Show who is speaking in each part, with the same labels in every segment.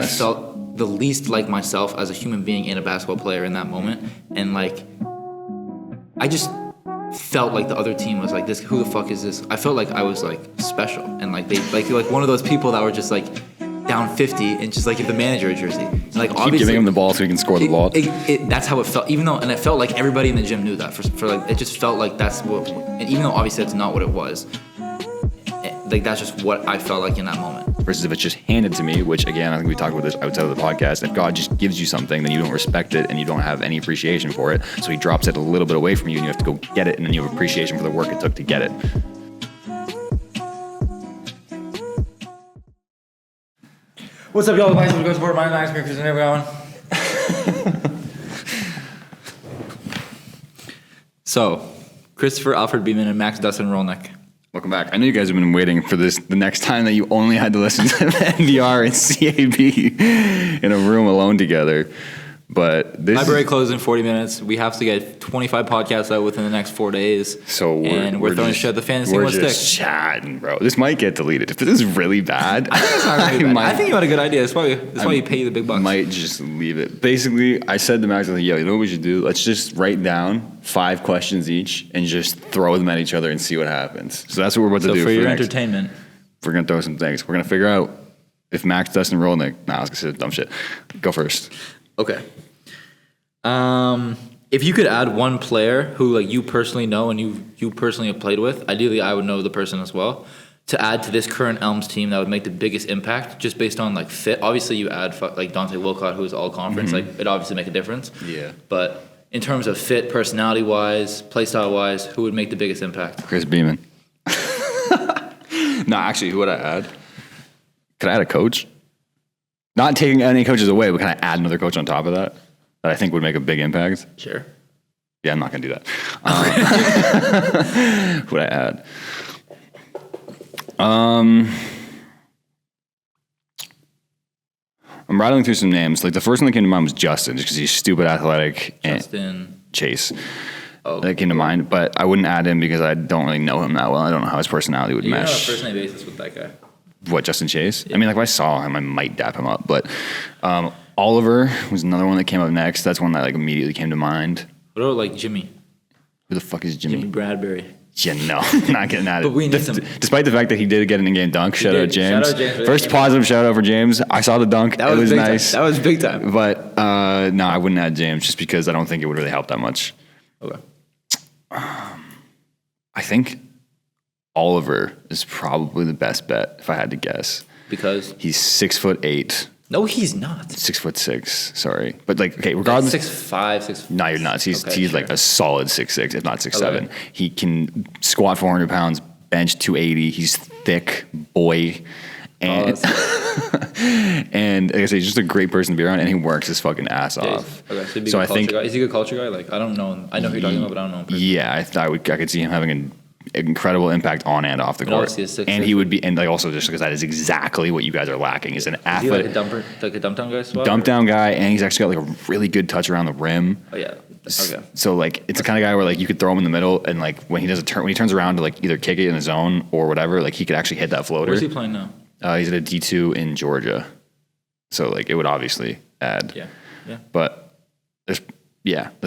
Speaker 1: I felt the least like myself as a human being and a basketball player in that moment. And like, I just felt like the other team was like, this, who the fuck is this? I felt like I was like special. And like they like one of those people that were just like down 50 and just like the manager jersey. And like
Speaker 2: Keep giving him the ball so he can score the ball.
Speaker 1: That's how it felt. Even though, and it felt like everybody in the gym knew that for like, it just felt like that's what, and even though obviously that's not what it was, like that's just what I felt like in that moment.
Speaker 2: Versus if it's just handed to me, which again, I think we talked about this outside of the podcast, if God just gives you something, then you don't respect it and you don't have any appreciation for it. So he drops it a little bit away from you and you have to go get it, and then you have appreciation for the work it took to get it.
Speaker 1: What's up, y'all? My name is Max. My name is everyone. So, Christopher Alfred Beeman and Max Dustin Rolnick.
Speaker 2: Welcome back. I know you guys have been waiting for this, the next time that you only had to listen to NDR and CAB in a room alone together. But this
Speaker 1: library closes in 40 minutes. We have to get 25 podcasts out within the next 4 days.
Speaker 2: So
Speaker 1: we're throwing shit at the fan.
Speaker 2: We're just chatting, bro. This might get deleted. If this is really bad,
Speaker 1: I think it's not really bad. I think you had a good idea. That's why you pay the big bucks.
Speaker 2: Might just leave it. Basically, I said to Max, like, yo, you know what we should do? Let's just write down 5 questions each and just throw them at each other and see what happens. So that's what we're about to do.
Speaker 1: For your entertainment.
Speaker 2: We're going to throw some things. We're going to figure out if Max, Dustin, Rolnick. Nah, I was going to say dumb shit. Go first.
Speaker 1: Okay. If you could add one player who like you personally know and you personally have played with, ideally I would know the person as well, to add to this current Elms team that would make the biggest impact just based on like fit. Obviously you add like Dante Wilcott, who's all conference, like it obviously make a difference.
Speaker 2: Yeah.
Speaker 1: But in terms of fit, personality wise, play style wise, who would make the biggest impact?
Speaker 2: Chris Beeman. No, actually, who would I add? Could I add a coach? Not taking any coaches away, but can I add another coach on top of that I think would make a big impact?
Speaker 1: Sure.
Speaker 2: Yeah, I'm not going to do that. Who would I add? I'm rattling through some names. Like the first one that came to mind was Justin, just because he's stupid athletic.
Speaker 1: Justin.
Speaker 2: And Chase. Oh, that came to mind, but I wouldn't add him because I don't really know him that well. I don't know how his personality would mesh.
Speaker 1: You're on a first name basis with that guy.
Speaker 2: What, Justin Chase? Yeah. I mean, like if I saw him, I might dap him up. But Oliver was another one that came up next. That's one that like immediately came to mind.
Speaker 1: What about like Jimmy?
Speaker 2: Who the fuck is Jimmy?
Speaker 1: Jimmy Bradbury.
Speaker 2: Yeah, no, not getting at it.
Speaker 1: But we need some.
Speaker 2: Despite the fact that he did get an in-game dunk. Shout out James.
Speaker 1: Shout out James.
Speaker 2: First positive shout out for James. I saw the dunk. It was nice.
Speaker 1: That was big time.
Speaker 2: But no, I wouldn't add James just because I don't think it would really help that much.
Speaker 1: Okay.
Speaker 2: I think Oliver is probably the best bet if I had to guess.
Speaker 1: Because
Speaker 2: he's 6'8".
Speaker 1: No, he's not.
Speaker 2: 6'6". Sorry, but like okay, regardless.
Speaker 1: 6'5", 6'4".
Speaker 2: No, you're nuts. He's like a solid 6'6", if not 6'7".
Speaker 1: Okay.
Speaker 2: He can squat 400 pounds, bench 280. He's thick, boy, and and like I say, he's just a great person to be around, and he works his fucking ass off.
Speaker 1: Okay, so I think guy. Is he a good culture guy? Like I don't know. I know who you're talking about, but I don't know him personally.
Speaker 2: Yeah, I could see him having an incredible impact on and off the court, and he would be, and like also just because that is exactly what you guys are lacking is an athlete,
Speaker 1: like a dump down guy,
Speaker 2: dump down guy, and he's actually got like a really good touch around the rim.
Speaker 1: Oh yeah, okay.
Speaker 2: So like it's the kind of guy where like you could throw him in the middle, and like when he does when he turns around to like either kick it in his zone or whatever, like he could actually hit that floater.
Speaker 1: Where's he playing now?
Speaker 2: He's at a D2 in Georgia, so like it would obviously add.
Speaker 1: Yeah.
Speaker 2: But that's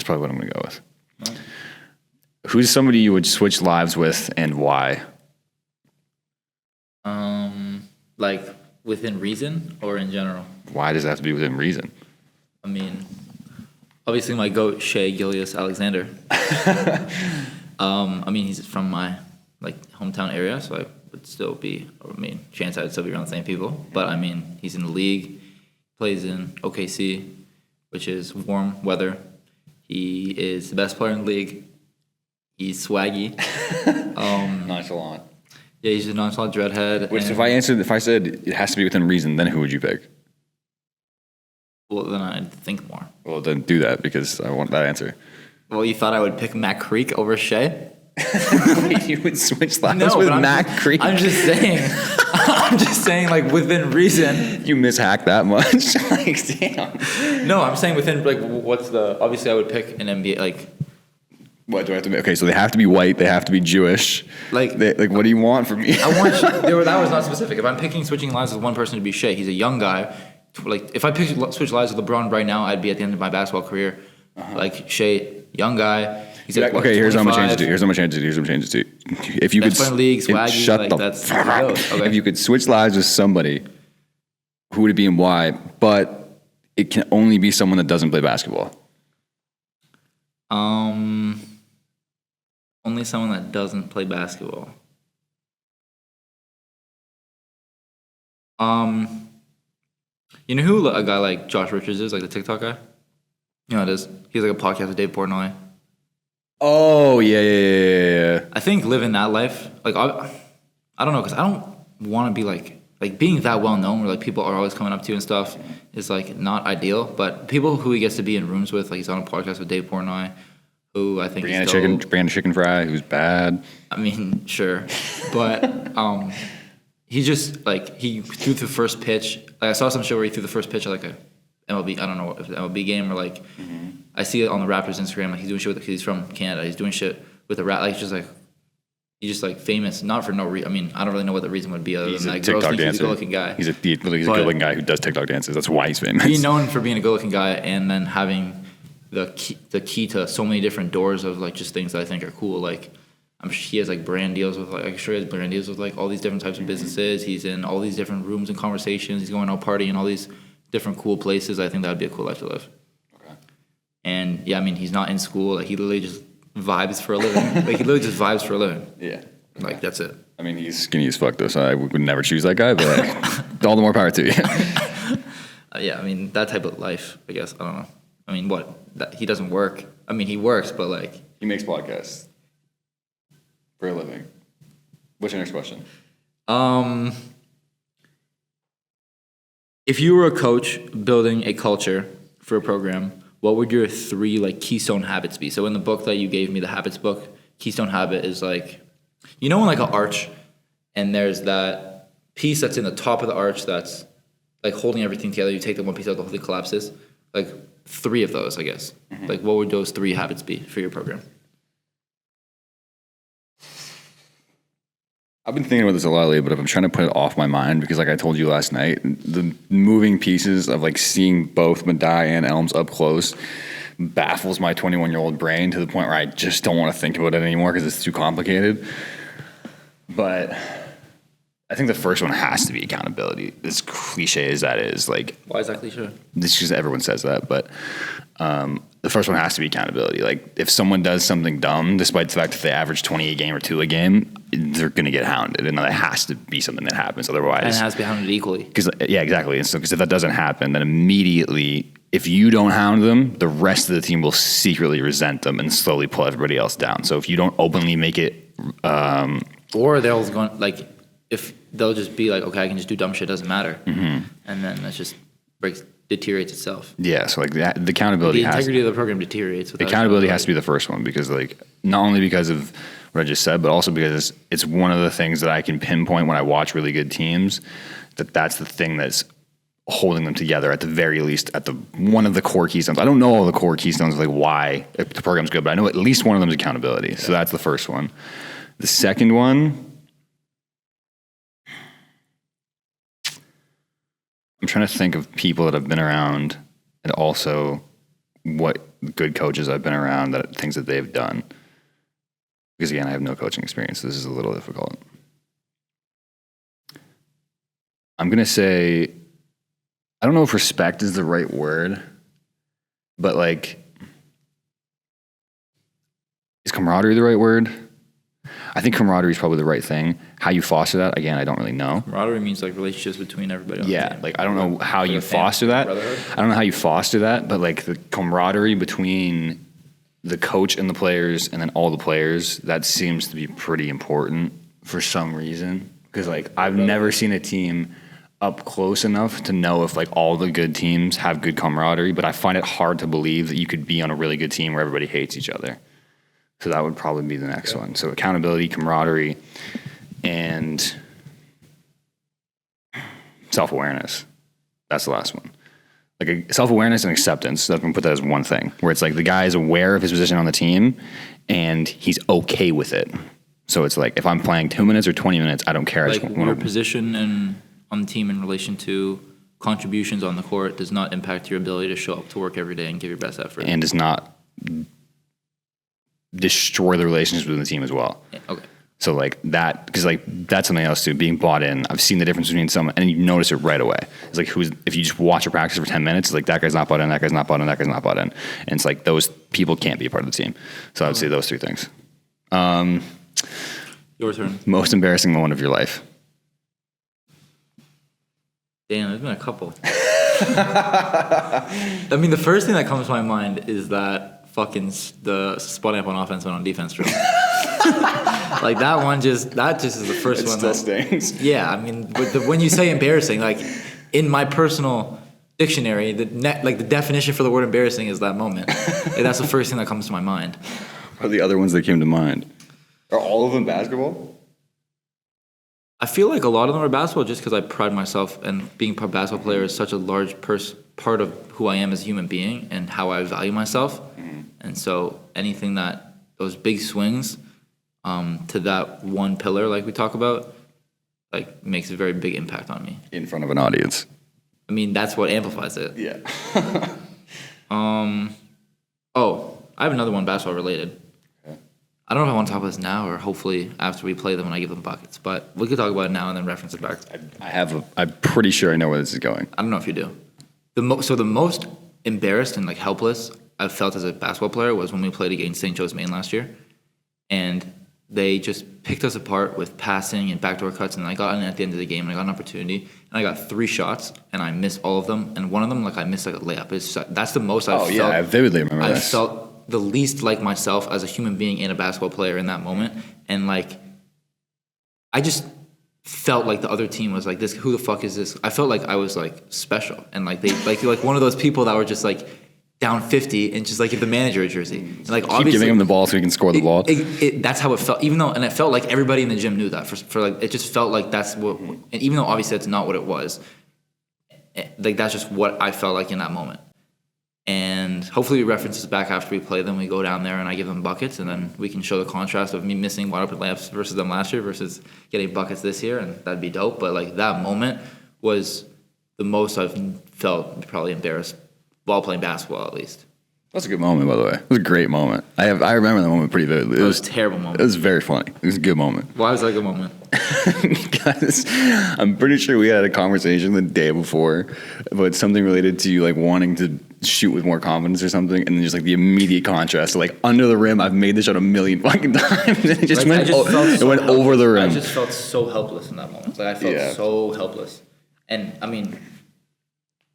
Speaker 2: probably what I'm gonna go with.
Speaker 1: Right.
Speaker 2: Who's somebody you would switch lives with and why?
Speaker 1: Like within reason or in general?
Speaker 2: Why does it have to be within reason?
Speaker 1: I mean, obviously my goat, Shai Gilgeous-Alexander. I mean, he's from my like hometown area, so I would still be, chance I would still be around the same people. But I mean, he's in the league, plays in OKC, which is warm weather. He is the best player in the league. He's swaggy.
Speaker 2: Nonchalant.
Speaker 1: Yeah, he's a nonchalant dreadhead.
Speaker 2: Which, if I said it has to be within reason, then who would you pick?
Speaker 1: Well, then I'd think more.
Speaker 2: Well, then do that because I want that answer.
Speaker 1: Well, you thought I would pick Matt Creek over Shai?
Speaker 2: You would switch lives with Matt Creek?
Speaker 1: I'm just saying, like, within reason.
Speaker 2: You mishacked that much? Like, damn.
Speaker 1: No, I'm saying within, like, obviously I would pick an NBA, like.
Speaker 2: What do I have to be? Okay, so they have to be white. They have to be Jewish. Like, what do you want from me?
Speaker 1: That was not specific. If I'm switching lives with one person to be Shai, he's a young guy, like if I switch lives with LeBron right now, I'd be at the end of my basketball career. Like Shea, young guy. He's like,
Speaker 2: okay, here's how I'm gonna change it to.
Speaker 1: 25.
Speaker 2: Here's how I'm gonna change it to. Here's how I'm gonna change it to. If you could
Speaker 1: Best friend league, swaggy,
Speaker 2: shut
Speaker 1: like,
Speaker 2: the
Speaker 1: that's
Speaker 2: fuck.
Speaker 1: how it goes. Okay.
Speaker 2: If you could switch lives with somebody, who would it be and why? But it can only be someone that doesn't play basketball.
Speaker 1: Only someone that doesn't play basketball. You know who a guy like Josh Richards is, like the TikTok guy? You know what it is? He's like a podcast with Dave Portnoy.
Speaker 2: Oh yeah.
Speaker 1: I think living that life, like I don't know, because I don't want to be like being that well known where like people are always coming up to you and stuff is like not ideal. But people who he gets to be in rooms with, like he's on a podcast with Dave Portnoy, who I think is dope.
Speaker 2: Brianna Chicken Fry, who's bad.
Speaker 1: I mean, sure, but he just like he threw the first pitch. Like I saw some show where he threw the first pitch at like a MLB. I don't know if MLB game or like I see it on the Raptors Instagram. Like he's doing shit with. He's from Canada. He's doing shit with the Rat. Like he's just like famous, not for no reason. I mean, I don't really know what the reason would be other
Speaker 2: He's
Speaker 1: than
Speaker 2: a
Speaker 1: that.
Speaker 2: TikTok
Speaker 1: Girls think
Speaker 2: dancer.
Speaker 1: he's a good-looking guy.
Speaker 2: He's a good-looking guy who does TikTok dances. That's why he's famous.
Speaker 1: Being known for being a good-looking guy and then having the key to so many different doors of like just things that I think are cool. Like I'm sure he has like brand deals with I'm sure he has brand deals with like all these different types of businesses. He's in all these different rooms and conversations. He's going out partying in all these different cool places. I think that would be a cool life to live. Okay. And yeah, I mean, he's not in school. Like he literally just vibes for a living. Like he literally just vibes for a living.
Speaker 2: Yeah.
Speaker 1: Like that's it.
Speaker 2: I mean, he's skinny as fuck though, so I would never choose that guy. But all the more power to you.
Speaker 1: Yeah, I mean that type of life. I guess I don't know. I mean, he doesn't work. I mean, he works, but like
Speaker 2: He makes podcasts for a living. What's your next question?
Speaker 1: If you were a coach building a culture for a program, what would your 3 like keystone habits be? So in the book that you gave me, the habits book, keystone habit is like, you know, in like an arch, and there's that piece that's in the top of the arch that's like holding everything together. You take the one piece out, the whole thing collapses. Like 3 of those, I guess. Like what would those 3 habits be for your program?
Speaker 2: I've been thinking about this a lot lately, but I'm trying to put it off my mind because, like I told you last night, the moving pieces of like seeing both Madai and Elms up close baffles my 21-year-old brain to the point where I just don't want to think about it anymore because it's too complicated. But I think the first one has to be accountability. As cliche as that is, like,
Speaker 1: Why is that cliche?
Speaker 2: it's just everyone says that, but the first one has to be accountability. Like, if someone does something dumb, despite the fact that they average 20 a game or 2 a game, they're going to get hounded, and that has to be something that happens. Otherwise,
Speaker 1: And it has to be hounded equally.
Speaker 2: yeah, exactly. And so, because if that doesn't happen, then immediately, if you don't hound them, the rest of the team will secretly resent them and slowly pull everybody else down. So if you don't openly make it,
Speaker 1: Or they'll go like, if they'll just be like, okay, I can just do dumb shit, doesn't matter, and then that just deteriorates itself.
Speaker 2: yeah. So like the accountability,
Speaker 1: The integrity of the program deteriorates.
Speaker 2: the accountability has to be the first one, because like not only because of what I just said, but also because it's one of the things that I can pinpoint when I watch really good teams. That's the thing that's holding them together at the very least, at the one of the core keystones. I don't know all the core keystones of like why the program's good, but I know at least one of them is accountability. So that's the first one. The second one, I'm trying to think of people that have been around and also what good coaches I've been around, that things that they've done. Because again, I have no coaching experience. So this is a little difficult. I'm going to say, I don't know if respect is the right word, but like, is camaraderie the right word? I think camaraderie is probably the right thing. How you foster that, again, I don't really know.
Speaker 1: Camaraderie means like relationships between everybody on the
Speaker 2: Yeah,
Speaker 1: team.
Speaker 2: like I don't know how you
Speaker 1: a family,
Speaker 2: foster that.
Speaker 1: brotherhood.
Speaker 2: I don't know how you foster that, but like the camaraderie between the coach and the players, and then all the players, that seems to be pretty important for some reason. Because like I've never seen a team up close enough to know if like all the good teams have good camaraderie, but I find it hard to believe that you could be on a really good team where everybody hates each other. So that would probably be the next one. So accountability, camaraderie, and self-awareness. That's the last one. Like self-awareness and acceptance. I'm going to put that as one thing, where it's like the guy is aware of his position on the team and he's okay with it. So it's like if I'm playing 2 minutes or 20 minutes, I don't care.
Speaker 1: Like your position on the team in relation to contributions on the court does not impact your ability to show up to work every day and give your best effort.
Speaker 2: And does not destroy the relationships within the team as well.
Speaker 1: Okay.
Speaker 2: So like that, because like that's something else too. Being bought in, I've seen the difference between someone, and you notice it right away. It's like if you just watch a practice for 10 minutes, it's like that guy's not bought in, that guy's not bought in, that guy's not bought in, and it's like those people can't be a part of the team. So I would say those three things.
Speaker 1: Your turn.
Speaker 2: Most embarrassing moment of your life.
Speaker 1: Damn, there's been a couple. I mean, the first thing that comes to my mind is that fucking the spotting up on offense and on defense drill. Like that just is the first one.
Speaker 2: Still stings.
Speaker 1: Yeah, I mean, when you say embarrassing, like in my personal dictionary, the definition for the word embarrassing is that moment. Like, that's the first thing that comes to my mind.
Speaker 2: What are the other ones that came to mind? Are all of them basketball?
Speaker 1: I feel like a lot of them are basketball just because I pride myself, and being a basketball player is such a large part of who I am as a human being and how I value myself. Mm-hmm. And so anything those big swings to that one pillar, like we talk about, like makes a very big impact on me.
Speaker 2: In front of an audience.
Speaker 1: I mean, that's what amplifies it.
Speaker 2: Yeah.
Speaker 1: Oh, I have another one basketball related. I don't know if I want to talk about this now or hopefully after we play them when I give them buckets, but we could talk about it now and then reference it back.
Speaker 2: I'm pretty sure I know where this is going.
Speaker 1: I don't know if you do. The most embarrassed and like helpless I've felt as a basketball player was when we played against St. Joe's Maine last year, and they just picked us apart with passing and backdoor cuts, and I got in at the end of the game and I got an opportunity and I got 3 shots and I missed all of them, and one of them like I missed like a layup. That's the most I've felt.
Speaker 2: Oh yeah, I vividly remember that.
Speaker 1: I felt the least like myself as a human being and a basketball player in that moment, and like I just felt like the other team was like, this, who the fuck is this? I felt like I was like special, and like they like one of those people that were just like down 50 and just like give the manager a jersey. And like
Speaker 2: keep giving him the ball so he can score the ball.
Speaker 1: That's how it felt. Even though, and it felt like everybody in the gym knew that. For like, it just felt like that's what. And even though obviously that's not what it was, like that's just what I felt like in that moment. And hopefully we reference this back after we play them. We go down there and I give them buckets, and then we can show the contrast of me missing wide open layups versus them last year versus getting buckets this year, and that'd be dope. But like that moment was the most I've felt probably embarrassed while playing basketball, at least.
Speaker 2: That's a good moment, by the way. It was a great moment. I remember that moment pretty vividly.
Speaker 1: It was a terrible moment.
Speaker 2: It was very funny. It was a good moment.
Speaker 1: Why was that a good moment?
Speaker 2: Because I'm pretty sure we had a conversation the day before about something related to you like wanting to shoot with more confidence or something, and then just like the immediate contrast. So, like under the rim, I've made this shot a million fucking times, and it just went over the rim.
Speaker 1: I just felt so helpless in that moment. Like I felt so helpless, and I mean,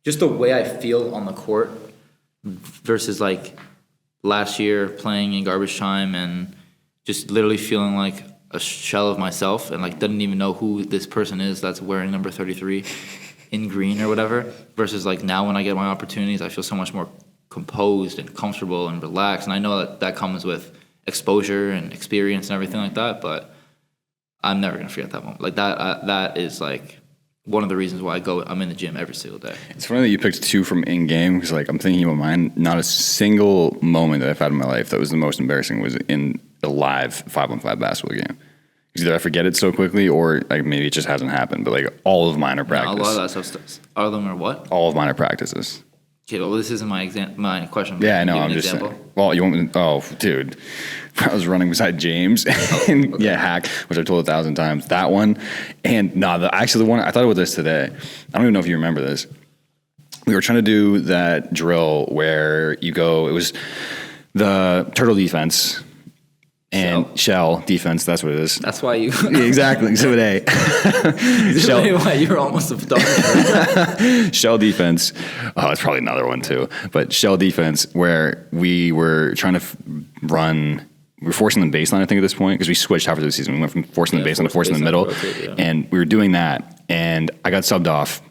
Speaker 1: just the way I feel on the court versus like last year playing in garbage time and just literally feeling like a shell of myself, and like doesn't even know who this person is that's wearing number 33 in green or whatever, versus like now when I get my opportunities, I feel so much more composed and comfortable and relaxed. And I know that comes with exposure and experience and everything like that, but I'm never going to forget that moment. Like that is like one of the reasons why I'm in the gym every single day. It's
Speaker 2: funny that you picked 2 from in-game, because like I'm thinking about mine. Not a single moment that I've had in my life that was the most embarrassing was in a live 5-on-5 basketball game. Either I forget it so quickly, or like maybe it just hasn't happened. But like all of mine are practice.
Speaker 1: A lot of that stuff. All of them are what?
Speaker 2: All of mine are practices.
Speaker 1: Okay, well this isn't my question.
Speaker 2: Yeah, I know. I'm just saying. Well, you want me? Oh, dude, I was running beside James, and hack, which I've told 1,000 times. That one, and the one I thought about this today. I don't even know if you remember this. We were trying to do that drill where you go. It was the turtle defense. And shell defense, that's what it is.
Speaker 1: That's why you...
Speaker 2: exactly, Exhibit A.
Speaker 1: Shell. Why you're almost a dog.
Speaker 2: Shell defense. Oh, it's probably another one too. But shell defense, where we were trying to run... We were forcing the baseline, I think, at this point, because we switched halfway through the season. We went from forcing the baseline to forcing the middle. And we were doing that, and I got subbed off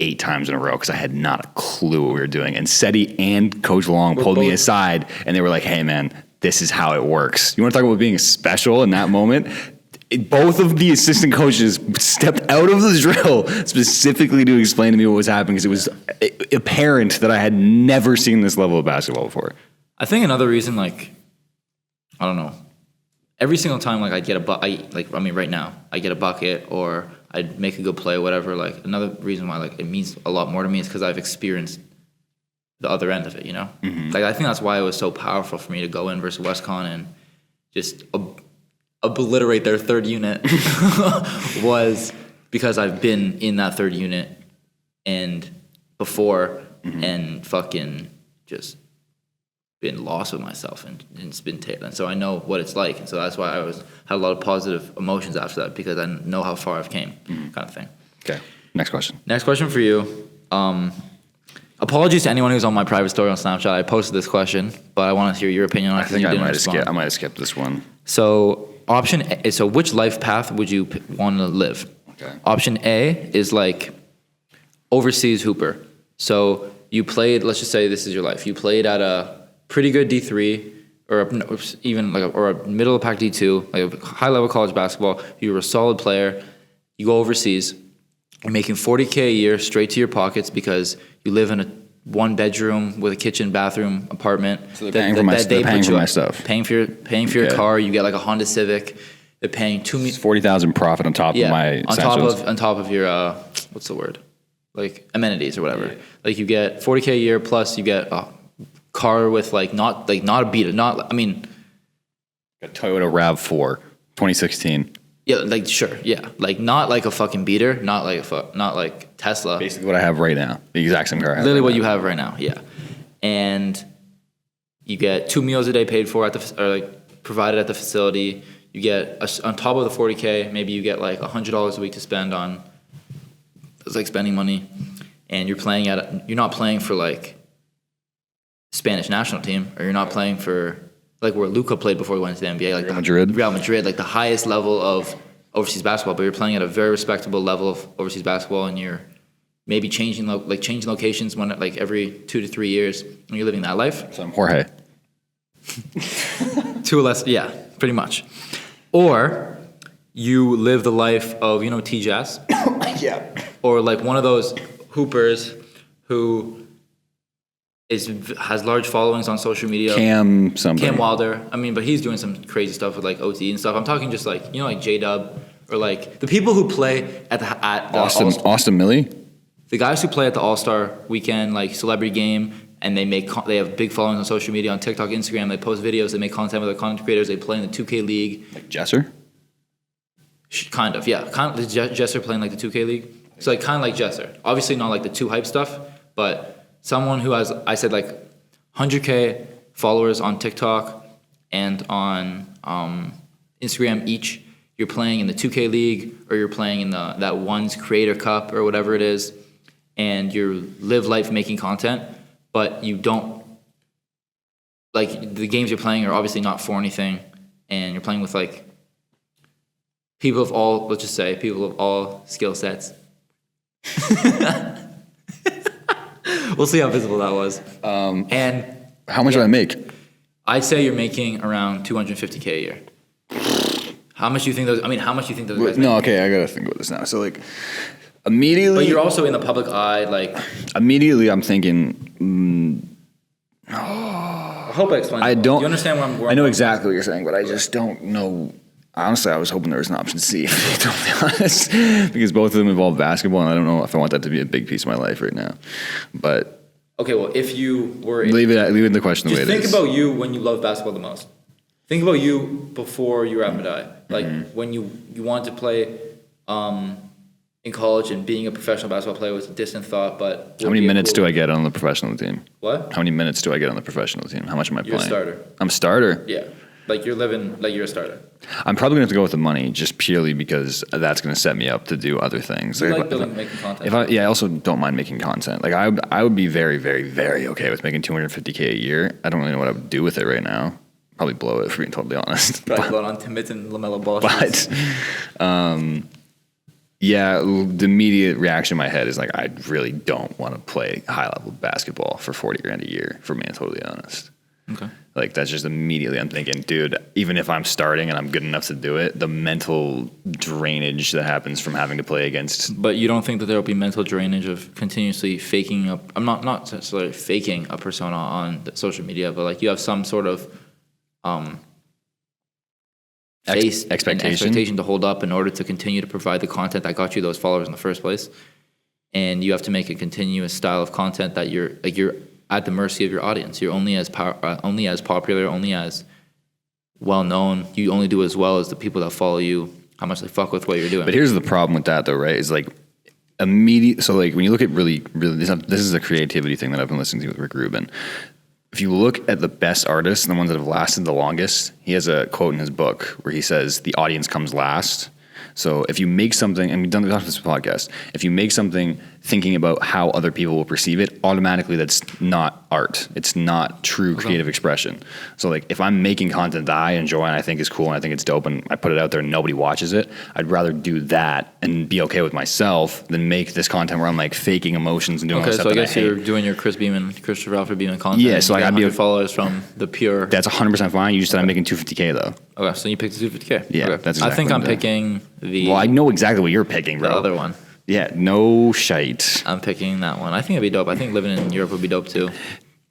Speaker 2: 8 times in a row because I had not a clue what we were doing. And Seti and Coach Long pulled me aside, and they were like, hey, man, this is how it works. You want to talk about being special in that moment? Both of the assistant coaches stepped out of the drill specifically to explain to me what was happening, because it was apparent that I had never seen this level of basketball before.
Speaker 1: I think another reason, like, I don't know, every single time like I get right now I get a bucket or I'd make a good play, whatever. Like another reason why like it means a lot more to me is because I've experienced the other end of it, you know? Like I think that's why it was so powerful for me to go in versus WestCon and just obliterate their third unit was because I've been in that third unit and before and fucking just been lost with myself and it's been and so I know what it's like, and so that's why I had a lot of positive emotions after that, because I know how far I've came, kind of thing.
Speaker 2: Okay, next question.
Speaker 1: Next question for you. Apologies to anyone who's on my private story on Snapchat. I posted this question, but I want to hear your opinion on it.
Speaker 2: I think I might have skipped this one.
Speaker 1: So option A, so which life path would you want to live?
Speaker 2: Okay.
Speaker 1: Option A is like overseas hooper. So you played, let's just say this is your life. You played at a pretty good D3 or a middle of pack D2, like a high level college basketball. You were a solid player. You go overseas. You're making $40K a year straight to your pockets because you live in a 1-bedroom with a kitchen, bathroom apartment.
Speaker 2: So they're paying for my stuff.
Speaker 1: Paying for your car. You get like a Honda Civic. They're paying
Speaker 2: $40,000 profit on top of my essentials.
Speaker 1: on top of your what's the word? Like amenities or whatever. Yeah. Like you get $40K a year plus you get a car with not a beater,
Speaker 2: a Toyota RAV4 2016.
Speaker 1: Yeah, like sure, yeah, like not like a fucking beater, not like Tesla.
Speaker 2: Basically, what I have right now, the exact same car.
Speaker 1: Literally, what you have right now, yeah. And you get 2 meals a day paid for provided at the facility. You get on top of the $40K, maybe you get like $100 a week to spend on. It's like spending money, and you're not playing for like Spanish national team, or you're not playing for. Like where Luka played before he went to the NBA, like Real Madrid, like the highest level of overseas basketball. But you're playing at a very respectable level of overseas basketball, and you're maybe changing locations every 2 to 3 years when you're living that life.
Speaker 2: So I'm Jorge.
Speaker 1: To a less, yeah, pretty much. Or you live the life of T-Jazz.
Speaker 2: Yeah.
Speaker 1: Or like one of those hoopers who has large followings on social media.
Speaker 2: Cam
Speaker 1: Wilder. I mean, but he's doing some crazy stuff with like OT and stuff. I'm talking just like like J-Dub or like the people who play at the
Speaker 2: Austin Millie.
Speaker 1: The guys who play at the All-Star weekend, like celebrity game, and they have big followings on social media, on TikTok, Instagram. They post videos. They make content with their content creators. They play in the 2K league.
Speaker 2: Like Jesser.
Speaker 1: Kind of, yeah. Kind of Jesser playing like the 2K league. So like kind of like Jesser. Obviously not like the too hype stuff, but. Someone who has, I said, like 100K followers on TikTok and on Instagram each. You're playing in the 2K league, or you're playing in that one's Creator Cup or whatever it is, and you live life making content, but you don't, like the games you're playing are obviously not for anything, and you're playing with like people of all skill sets. We'll see how visible that was. And
Speaker 2: how much do I make?
Speaker 1: I'd say you're making around $250K a year. How much do you think those? I mean, how much do you think those guys make?
Speaker 2: No, okay, I gotta think about this now. So like, immediately.
Speaker 1: But you're also in the public eye, like.
Speaker 2: Immediately, I'm thinking.
Speaker 1: I hope I explained.
Speaker 2: I don't.
Speaker 1: You understand where I'm going?
Speaker 2: I know exactly what you're saying, but I just don't know. Honestly, I was hoping there was an option C, to be totally honest, because both of them involve basketball, and I don't know if I want that to be a big piece of my life right now. But
Speaker 1: okay, well, if you were
Speaker 2: leave it the question the way it is.
Speaker 1: Think about you when you love basketball the most. Think about you before you were at Madai, like when you wanted to play in college, and being a professional basketball player was a distant thought. But
Speaker 2: how many minutes do I get on the professional team?
Speaker 1: What?
Speaker 2: How many minutes do I get on the professional team? How much am I playing?
Speaker 1: You're a starter.
Speaker 2: I'm a starter.
Speaker 1: Yeah. Like you're living, like you're a starter.
Speaker 2: I'm probably going to have to go with the money, just purely because that's going to set me up to do other things.
Speaker 1: You like making content.
Speaker 2: I also don't mind making content. Like I would be very, very, very okay with making $250K a year. I don't really know what I would do with it right now. Probably blow it, for being totally honest.
Speaker 1: Probably blow it on Timbits and LaMelo Ball.
Speaker 2: But yeah, the immediate reaction in my head is like, I really don't want to play high level basketball for $40,000 a year, for being totally honest.
Speaker 1: Okay.
Speaker 2: Like that's just immediately I'm thinking, dude, even if I'm starting and I'm good enough to do it, the mental drainage that happens from having to play against.
Speaker 1: But you don't think that there will be mental drainage of continuously faking up? I'm not necessarily faking a persona on social media, but like you have some sort of face and
Speaker 2: expectation.
Speaker 1: expectation to hold up in order to continue to provide the content that got you those followers in the first place. And you have to make a continuous style of content that you're at the mercy of your audience. You're only as popular, only as well known. You only do as well as the people that follow you, how much they fuck with what you're doing.
Speaker 2: But here's the problem with that, though, right? Is like immediate. So like when you look at really, this is a creativity thing that I've been listening to with Rick Rubin. If you look at the best artists and the ones that have lasted the longest, he has a quote in his book where he says, "The audience comes last." So if you make something, and we've done this podcast, if you make something thinking about how other people will perceive it, automatically that's not art. It's not true creative expression. So like if I'm making content that I enjoy and I think is cool and I think it's dope and I put it out there and nobody watches it, I'd rather do that and be okay with myself than make this content where I'm like faking emotions and doing all
Speaker 1: Okay,
Speaker 2: stuff
Speaker 1: so I
Speaker 2: that
Speaker 1: guess
Speaker 2: I hate.
Speaker 1: you're doing your Christopher Alfred Beeman content.
Speaker 2: Yeah, so
Speaker 1: you
Speaker 2: like
Speaker 1: get
Speaker 2: I'd be
Speaker 1: 100 followers from the pure.
Speaker 2: That's 100% fine. You just said I'm making 250K though.
Speaker 1: Okay, so you picked the 250K.
Speaker 2: Yeah,
Speaker 1: okay.
Speaker 2: that's
Speaker 1: I think
Speaker 2: exactly
Speaker 1: I'm
Speaker 2: what I'm
Speaker 1: picking the
Speaker 2: Well, I know exactly what you're picking, bro.
Speaker 1: the other one.
Speaker 2: Yeah, no shite.
Speaker 1: I'm picking that one. I think it'd be dope. I think living in Europe would be dope too.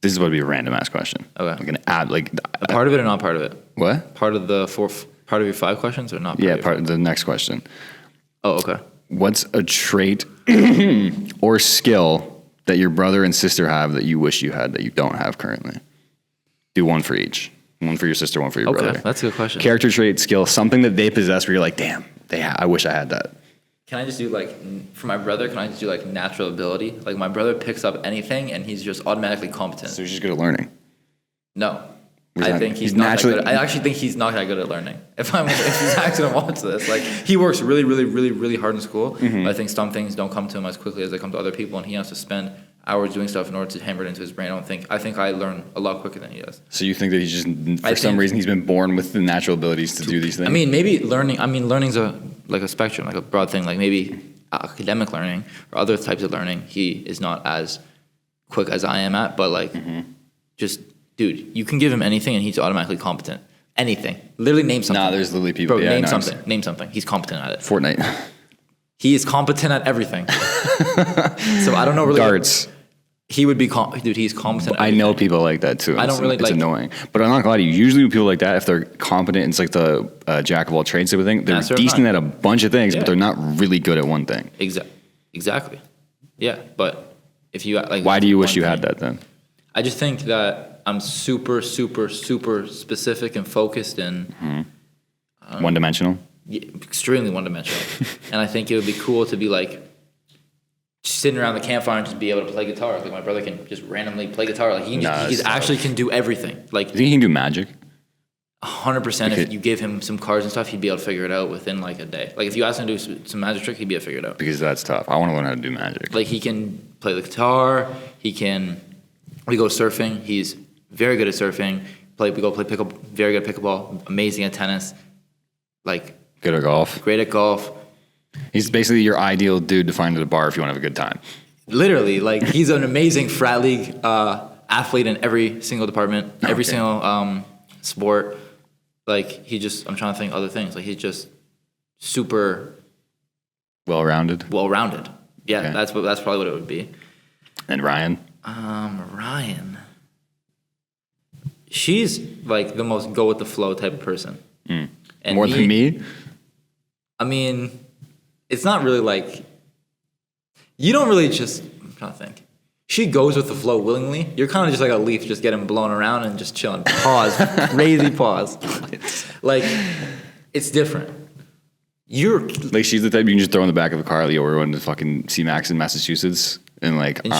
Speaker 2: This is going to be a random ass question.
Speaker 1: Okay.
Speaker 2: Like an ad, like
Speaker 1: A part of it or not part of it?
Speaker 2: what?
Speaker 1: Part of part of your 5 questions or not?
Speaker 2: Yeah,
Speaker 1: of your
Speaker 2: part of the next question.
Speaker 1: Oh, okay.
Speaker 2: What's a trait or skill that your brother and sister have that you wish you had that you don't have currently? Do one for each. One for your sister, one for your
Speaker 1: Okay,
Speaker 2: brother.
Speaker 1: that's a good question.
Speaker 2: Character trait, skill, something that they possess where you're like, damn, I wish I had that.
Speaker 1: Can I just do like, for my brother, can I just do like natural ability? Like my brother picks up anything and he's just automatically competent.
Speaker 2: So he's just good at learning.
Speaker 1: No.
Speaker 2: Where's
Speaker 1: I
Speaker 2: that?
Speaker 1: think he's
Speaker 2: He's
Speaker 1: not
Speaker 2: naturally-
Speaker 1: that good. I actually think he's not that good at learning. If he's actually gonna watch this, like he works really, really, really, really hard in school.
Speaker 2: Mm-hmm.
Speaker 1: But I think some things don't come to him as quickly as they come to other people, and he has to spend hours doing stuff in order to hammer it into his brain. I think I learn a lot quicker than he does.
Speaker 2: So you think that he's just, for
Speaker 1: I
Speaker 2: some
Speaker 1: think-
Speaker 2: reason, he's been born with the natural abilities to do these things?
Speaker 1: I mean, maybe learning. I mean, learning's a spectrum, like a broad thing. Like maybe academic learning or other types of learning, he is not as quick as I am at. But like, just dude, you can give him anything and he's automatically competent. Anything, literally name something.
Speaker 2: Nah, there's literally people.
Speaker 1: Bro,
Speaker 2: yeah,
Speaker 1: name
Speaker 2: no,
Speaker 1: something. Name something. He's competent at it.
Speaker 2: Fortnite.
Speaker 1: He is competent at everything. So I don't know really.
Speaker 2: Darts.
Speaker 1: He would be dude. He's competent. At
Speaker 2: I know people like that too.
Speaker 1: I don't really
Speaker 2: it's
Speaker 1: like-
Speaker 2: annoying, but I'm not gonna lie to you. Usually, with people like that, if they're competent, it's like the jack of all trades type of thing. They're
Speaker 1: Master of
Speaker 2: decent
Speaker 1: none.
Speaker 2: at a bunch of things,
Speaker 1: Yeah.
Speaker 2: but they're not really good at one thing.
Speaker 1: Exactly. Yeah, but if you like,
Speaker 2: Why do you wish
Speaker 1: one
Speaker 2: you
Speaker 1: thing-
Speaker 2: had that then?
Speaker 1: I just think that I'm super, super, super specific and focused and
Speaker 2: One dimensional.
Speaker 1: extremely one-dimensional. And I think it would be cool to be like just sitting around the campfire and just be able to play guitar. Like my brother can just randomly play guitar. Like he
Speaker 2: Nah,
Speaker 1: he's
Speaker 2: it's
Speaker 1: actually can do everything. Like
Speaker 2: Do you think he can do magic?
Speaker 1: 100%.
Speaker 2: Okay.
Speaker 1: If you give him some cards and stuff, he'd be able to figure it out within like a day. Like if you ask him to do some magic trick, he'd be able to figure it out.
Speaker 2: Because that's tough. I want to learn how to do magic.
Speaker 1: Like he can play the guitar. We go surfing. He's very good at surfing. We go play pickleball. Very good at pickleball. Amazing at tennis. Like
Speaker 2: Good at golf.
Speaker 1: great at golf.
Speaker 2: He's basically your ideal dude to find at a bar if you want to have a good time.
Speaker 1: Literally, like he's an amazing frat league athlete in every single department, every
Speaker 2: Okay.
Speaker 1: single sport. Like I'm trying to think other things. Like he's just super
Speaker 2: Well-rounded.
Speaker 1: well-rounded. Yeah,
Speaker 2: Okay.
Speaker 1: that's probably what it would be.
Speaker 2: And Ryan.
Speaker 1: Ryan. She's like the most go with the flow type of person. And
Speaker 2: More than me?
Speaker 1: I mean, it's not really like you don't really just. I'm trying to think. She goes with the flow willingly. You're kind of just like a leaf, just getting blown around and just chilling. Pause, crazy pause. Like it's different. You're
Speaker 2: Like she's the type you can just throw in the back of a car. Like, yo, we're going to fucking C-Max in Massachusetts. And like,
Speaker 1: and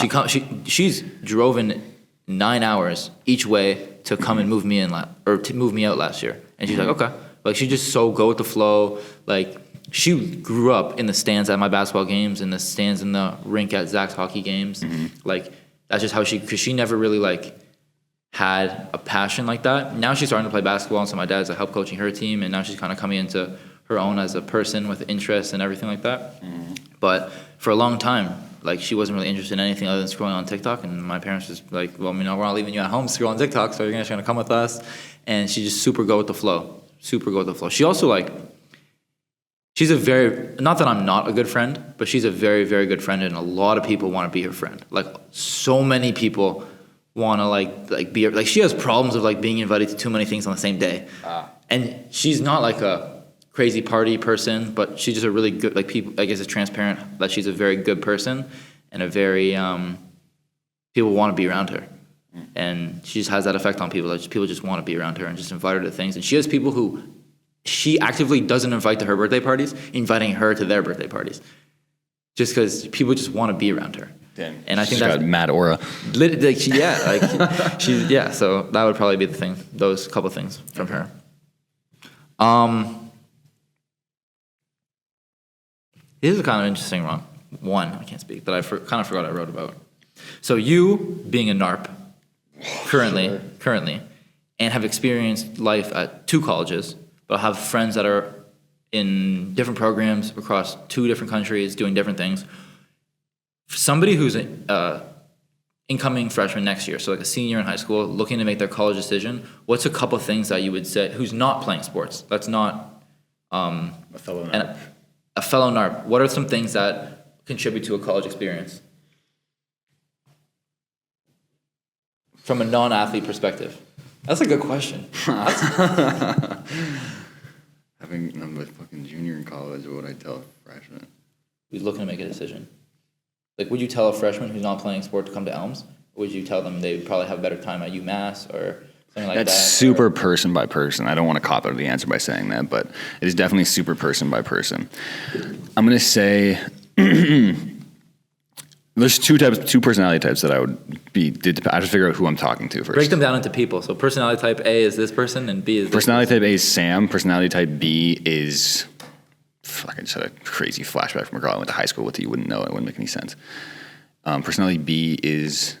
Speaker 1: she's driven 9 hours each way to come and move me in to move me out last year. And she's like, okay. Like she's just so go with the flow. Like she grew up in the stands at my basketball games, in the stands in the rink at Zach's hockey games. Like that's just how because she never really like had a passion like that. Now she's starting to play basketball, and so my dad's help coaching her team, and now she's kind of coming into her own as a person with interests and everything like that. But for a long time, like she wasn't really interested in anything other than scrolling on TikTok, and my parents just like, well, we're not leaving you at home scrolling TikTok, so you're just gonna come with us. And she just super go with the flow, super go with the flow. She also like, she's a very, not that I'm not a good friend, but she's a very, very good friend, and a lot of people want to be her friend. Like so many people want to like be her, like she has problems of like being invited to too many things on the same day. and she's not like a crazy party person, but she's just a really good, like, people, I guess it's transparent that she's a very good person and a very, people want to be around her. And she just has that effect on people. Like, people just want to be around her and just invite her to things. And she has people who she actively doesn't invite to her birthday parties, inviting her to their birthday parties. Just because people just want to be around her.
Speaker 2: Damn.
Speaker 1: And I think
Speaker 2: She's
Speaker 1: that's
Speaker 2: got mad aura.
Speaker 1: like yeah. So that would probably be the thing. Those couple things from her. This is kind of interesting one. I can't speak, but I kind of forgot I wrote about. So you being a NARP currently, and have experienced life at 2 colleges, but have friends that are in different programs across 2 different countries doing different things. For somebody who's an incoming freshman next year, so like a senior in high school, looking to make their college decision, what's a couple things that you would say, who's not playing sports, that's not
Speaker 2: A fellow NARP.
Speaker 1: a fellow NARP, what are some things that contribute to a college experience? From a non-athlete perspective. That's a good question.
Speaker 2: I'm a fucking junior in college. What would I tell a freshman?
Speaker 1: Who's looking to make a decision? Like, would you tell a freshman who's not playing sport to come to Elms? Or would you tell them they would probably have a better time at UMass or something like that?
Speaker 2: That's super person by person. I don't want to cop out of the answer by saying that, but it is definitely super person by person. I'm going to say there's two personality types that I would be. I have to figure out who I'm talking to first.
Speaker 1: Break them down into people. So personality type A is this person and B is this
Speaker 2: Personality type A is Sam. Personality type B is... I just had a crazy flashback from a girl I went to high school with that you wouldn't know. It wouldn't make any sense. Personality B is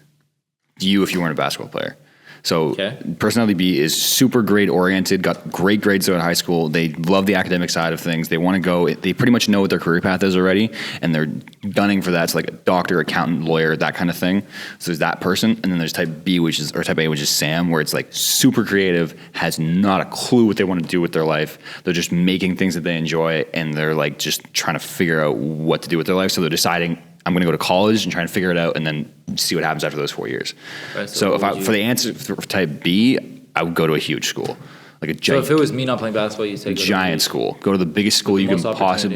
Speaker 2: you if you weren't a basketball player. So Personality B is super grade oriented, got great grades throughout high school. They love the academic side of things. They want to go, they pretty much know what their career path is already, and they're gunning for that. It's like a doctor, accountant, lawyer, that kind of thing. So there's that person. And then there's type B, type A, which is Sam, where it's like super creative, has not a clue what they want to do with their life. They're just making things that they enjoy, and they're like just trying to figure out what to do with their life. So they're deciding, I'm going to go to college and try and figure it out and then see what happens after those 4 years. Right, so for the answer for type B, I would go to a huge school. Like a giant,
Speaker 1: so if it was me not playing basketball, you'd say
Speaker 2: giant school. Go to the biggest school you can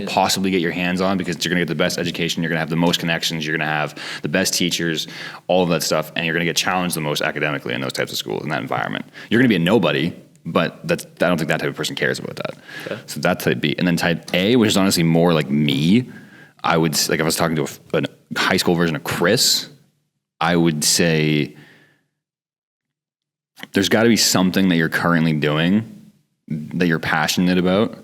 Speaker 2: possibly get your hands on, because you're going to get the best education, you're going to have the most connections, you're going to have the best teachers, all of that stuff, and you're going to get challenged the most academically in those types of schools, in that environment. You're going to be a nobody, but I don't think that type of person cares about that. Okay. So that's type B. And then type A, which is honestly more like me, I would, like, if I was talking to a high school version of Chris, I would say there's got to be something that you're currently doing that you're passionate about,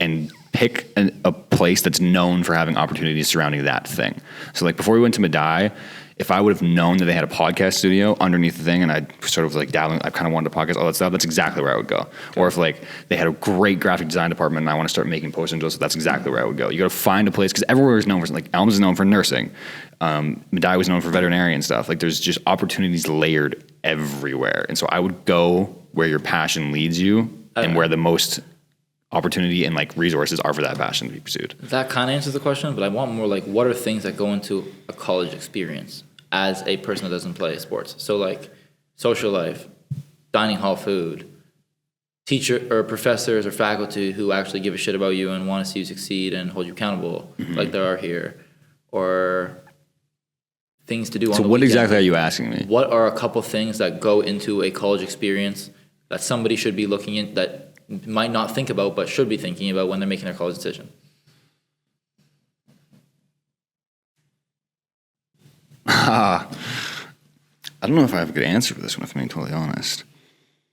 Speaker 2: and pick a place that's known for having opportunities surrounding that thing. So like before we went to Medaille, if I would have known that they had a podcast studio underneath the thing, and I'd sort of like dabbling, I kind of wanted to podcast, all that stuff, that's exactly where I would go. Okay. Or if like they had a great graphic design department and I want to start making posters, that's exactly where I would go. You got to find a place, because everywhere is known for, like, Elms is known for nursing. Medaille was known for veterinarian stuff. Like, there's just opportunities layered everywhere. And so I would go where your passion leads you and where the most opportunity and like resources are for that passion to be pursued.
Speaker 1: That kind of answers the question, but I want more like, what are things that go into a college experience as a person that doesn't play sports? So like social life, dining hall food, teacher or professors or faculty who actually give a shit about you and want to see you succeed and hold you accountable, like there are here, or things to do on the
Speaker 2: So what
Speaker 1: weekend.
Speaker 2: exactly are you asking me?
Speaker 1: What are a couple things that go into a college experience that somebody should be looking in, that might not think about but should be thinking about when they're making their college decision?
Speaker 2: I don't know if I have a good answer for this one, if I'm being totally honest.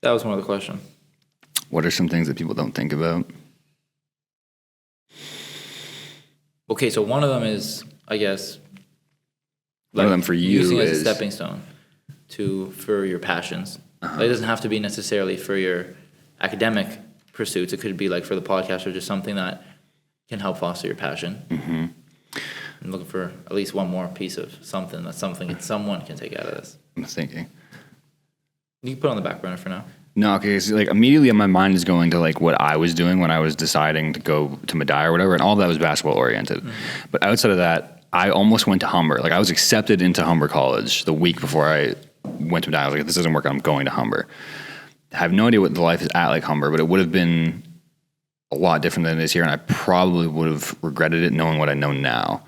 Speaker 1: That was more of the question.
Speaker 2: What are some things that people don't think about?
Speaker 1: Okay, so one of them is, I guess,
Speaker 2: one of them for you
Speaker 1: using it as
Speaker 2: is
Speaker 1: a stepping stone for your passions. Like, it doesn't have to be necessarily for your academic pursuits. It could be like for the podcast or just something that can help foster your passion. Mm-hmm. I'm looking for at least one more piece of something that someone can take out of this.
Speaker 2: I'm thinking.
Speaker 1: You can put it on the back burner for now.
Speaker 2: No, okay, so like immediately my mind is going to like what I was doing when I was deciding to go to Medaille or whatever, and all of that was basketball oriented. Mm-hmm. But outside of that, I almost went to Humber. Like, I was accepted into Humber College the week before I went to Medaille. I was like, if this doesn't work, I'm going to Humber. have no idea what the life is at like Humber, but it would have been a lot different than it is here, and I probably would have regretted it knowing what I know now.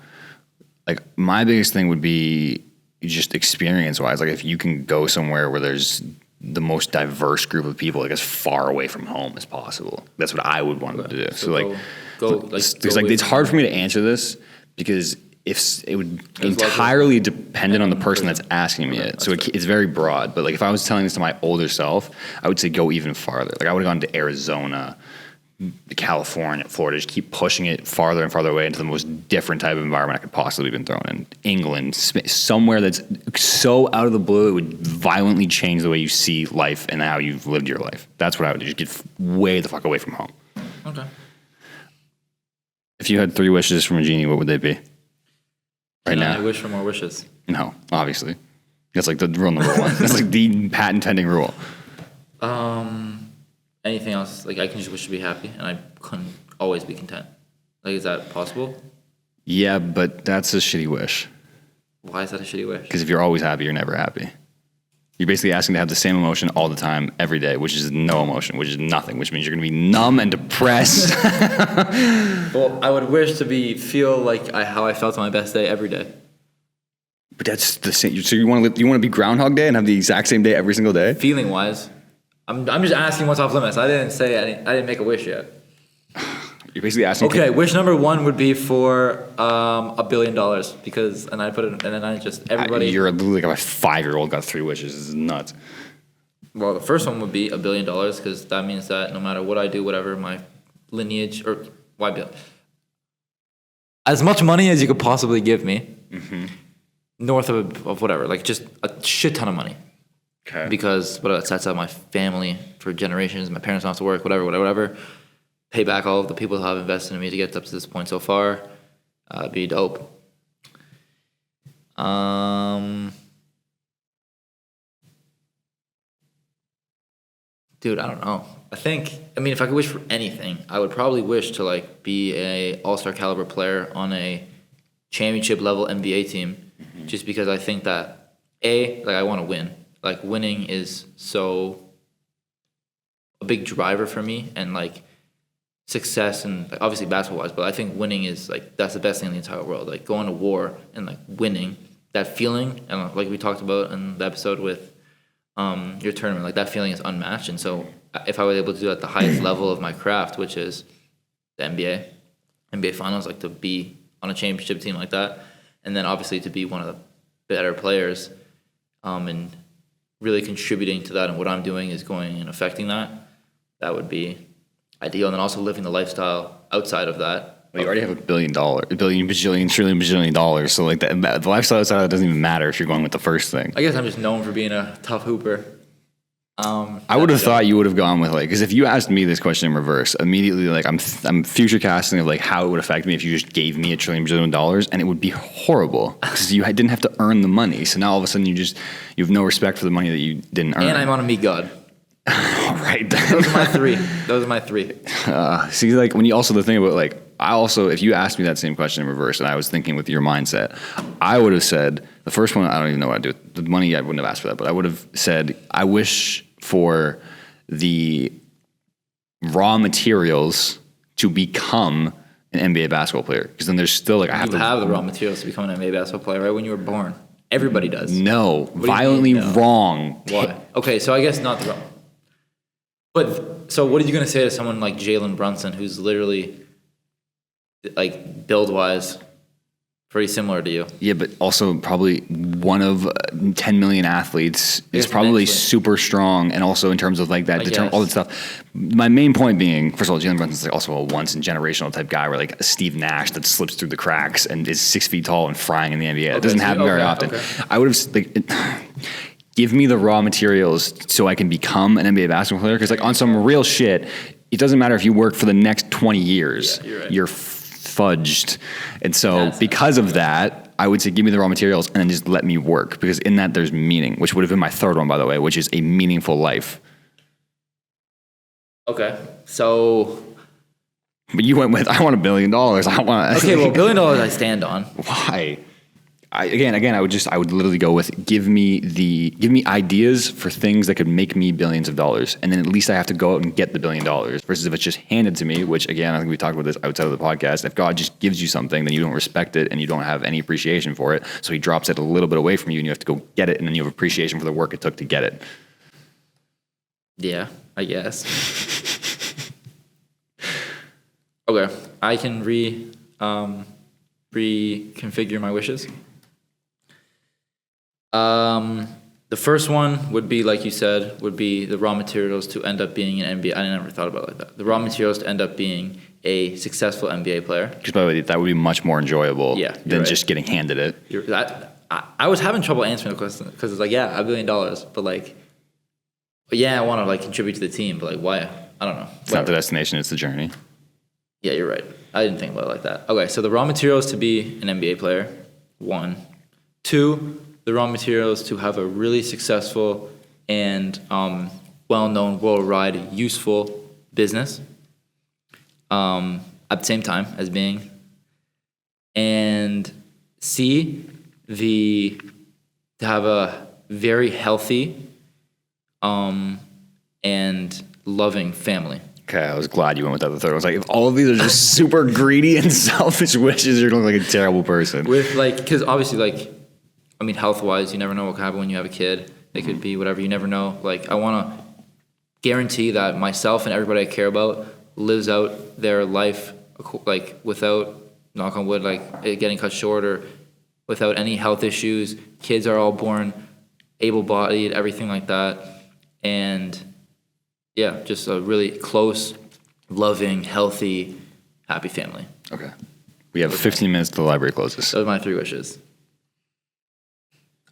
Speaker 2: Like, my biggest thing would be just experience-wise. Like, if you can go somewhere where there's the most diverse group of people, like as far away from home as possible. That's what I would want to do. So it's hard for me to answer this because if it would entirely dependent on the person that's asking me it. So it's very broad. But like if I was telling this to my older self, I would say go even farther. Like I would have gone to Arizona, California, Florida, just keep pushing it farther and farther away into the most different type of environment I could possibly have been thrown in. England, somewhere that's so out of the blue, it would violently change the way you see life and how you've lived your life. That's what I would do. Just get way the fuck away from home.
Speaker 1: Okay.
Speaker 2: If you had 3 wishes from a genie, what would they be? Right now.
Speaker 1: I wish for more wishes.
Speaker 2: No, obviously. That's like the rule number 1. That's like the patent pending rule.
Speaker 1: Anything else? Like I can just wish to be happy, and I couldn't always be content. Like, is that possible?
Speaker 2: Yeah, but that's a shitty wish.
Speaker 1: Why is that a shitty wish?
Speaker 2: Because if you're always happy, you're never happy. You're basically asking to have the same emotion all the time, every day, which is no emotion, which is nothing, which means you're going to be numb and depressed.
Speaker 1: Well, I would wish to feel like how I felt on my best day every day.
Speaker 2: But that's the same. So you want to be Groundhog Day and have the exact same day every single day?
Speaker 1: Feeling wise, I'm just asking what's off limits. I didn't make a wish yet.
Speaker 2: You're basically asking.
Speaker 1: Okay, wish number 1 would be for $1 billion because, and I put it, and then I just everybody.
Speaker 2: You're literally like a 5-year-old got 3 wishes. This is nuts.
Speaker 1: Well, the first one would be $1 billion because that means that no matter what I do, whatever my lineage or why bill, as much money as you could possibly give me, north of whatever, like just a shit ton of money.
Speaker 2: Okay.
Speaker 1: Because it sets up my family for generations. My parents don't have to work, whatever. Pay back all of the people who have invested in me to get up to this point so far. Be dope. Dude, I don't know. If I could wish for anything, I would probably wish to like be a all-star caliber player on a championship level NBA team, just because I think that I want to win. Like winning is so a big driver for me, and like success and like, obviously basketball wise, but I think winning is like that's the best thing in the entire world. Like going to war and like winning, that feeling, and like we talked about in the episode with your tournament, like that feeling is unmatched. And so if I was able to do it at the highest level of my craft, which is the NBA finals, like to be on a championship team like that, and then obviously to be one of the better players, and really contributing to that, and what I'm doing is going and affecting that, that would be ideal. And then also living the lifestyle outside of that.
Speaker 2: Well, you already have $1 billion, bajillion dollars. So like the lifestyle outside of that doesn't even matter if you're going with the first thing.
Speaker 1: I guess I'm just known for being a tough hooper.
Speaker 2: I would have thought you would have gone with like, because if you asked me this question in reverse, immediately like I'm future casting of like how it would affect me if you just gave me $1 trillion, and it would be horrible because you didn't have to earn the money. So now all of a sudden you have no respect for the money that you didn't earn.
Speaker 1: And I'm on a meet god.
Speaker 2: All right.
Speaker 1: Those are my three.
Speaker 2: See, like when you also the thing about like, if you asked me that same question in reverse and I was thinking with your mindset, I would have said the first one, I don't even know what I'd do with the money. I wouldn't have asked for that, but I would have said, I wish for the raw materials to become an NBA basketball player. Because then there's still like,
Speaker 1: You have the raw materials to become an NBA basketball player, right? When you were born. Everybody does.
Speaker 2: No, violently wrong.
Speaker 1: Why? Okay, so I guess not the wrong. But, so what are you going to say to someone like Jalen Brunson, who's literally, like, build-wise, pretty similar to you? Yeah,
Speaker 2: but also probably one of 10 million athletes is probably super strong, and also in terms of, like, that, all that stuff. My main point being, first of all, Jalen Brunson's like also a once-in-generational type guy, where, like, a Steve Nash that slips through the cracks and is 6 feet tall and frying in the NBA. It doesn't happen very often. Okay. I would have, like... Give me the raw materials so I can become an NBA basketball player. Because like on some real shit, it doesn't matter if you work for the next 20 years. Yeah, you're fudged. And so because of that, I would say give me the raw materials and then just let me work. Because in that there's meaning, which would have been my third one, by the way, which is a meaningful life.
Speaker 1: Okay. So...
Speaker 2: But you went with, I want $1 billion. I want...
Speaker 1: Okay, well, $1 billion I stand on.
Speaker 2: Why? I would literally go with give me ideas for things that could make me billions of dollars, and then at least I have to go out and get the $1 billion. Versus if it's just handed to me, which again I think we talked about this outside of the podcast. If God just gives you something, then you don't respect it and you don't have any appreciation for it. So He drops it a little bit away from you, and you have to go get it, and then you have appreciation for the work it took to get it.
Speaker 1: Yeah, I guess. Okay, I can reconfigure my wishes. The first one would be, like you said, would be the raw materials to end up being an NBA. I never thought about it like that. The raw materials to end up being a successful NBA player.
Speaker 2: Because by the way, that would be much more enjoyable than
Speaker 1: right.
Speaker 2: just getting handed it.
Speaker 1: I was having trouble answering the question because it's like, yeah, $1 billion, but like, yeah, I want to like contribute to the team, but like, why? I don't know.
Speaker 2: It's not the destination; it's the journey.
Speaker 1: Yeah, you're right. I didn't think about it like that. Okay, so the raw materials to be an NBA player, 1. 2, the raw materials to have a really successful and well-known, worldwide, useful business at the same time as being. And C, to have a very healthy and loving family.
Speaker 2: Okay, I was glad you went with that. The third, I was like, if all of these are just super greedy and selfish wishes, you're going to look like a terrible person.
Speaker 1: With like, because obviously, like, I mean, health-wise, you never know what can happen when you have a kid. It could be whatever. You never know. Like, I want to guarantee that myself and everybody I care about lives out their life, like, without, knock on wood, like, it getting cut short or without any health issues. Kids are all born able-bodied, everything like that. And yeah, just a really close, loving, healthy, happy family.
Speaker 2: Okay. We have 15 minutes till the library closes.
Speaker 1: Those are my 3 wishes.